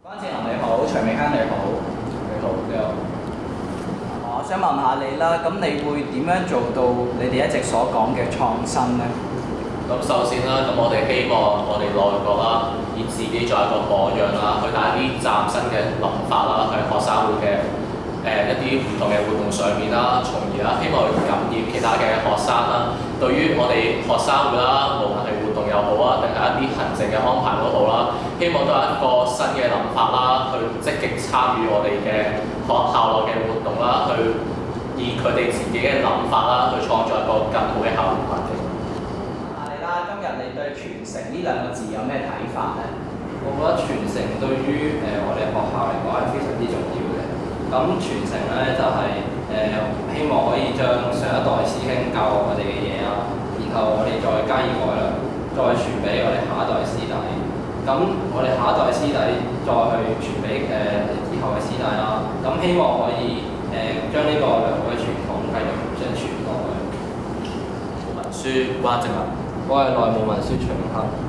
關志林你好，徐美香你好，你好，你好。我想問下你啦，咁你會點樣做到你哋一直所講嘅創新呢？咁首先啦，咁我哋希望我哋內閣啦，以自己作為一個榜樣啦，去帶一啲嶄新嘅諗法啦，喺學生會嘅一啲唔同嘅活動上面啦，從而啦希望去感染其他嘅學生啦，對於我哋學生會啦，無論係活動又好啊，定係一啲行政嘅安排都好啦，希望都有一個新嘅諗法啦，去積極參與我哋嘅學校內嘅活動啦，去以佢哋自己嘅諗法啦，去創造一個更好嘅校園環境。今日你對傳承呢兩個字有咩睇法呢？我覺得傳承對於我哋學校嚟講係非常之重要嘅。咁傳承咧就係、希望可以將上一代師兄教我哋嘅嘢啊，然後我哋再加以改良，再傳俾我哋下一代師弟。咁我哋下一代師弟再去傳俾以後嘅師弟啦。咁希望可以將呢個良好嘅傳統繼續將傳落去。文書關正文。我係內務文書徐永亨。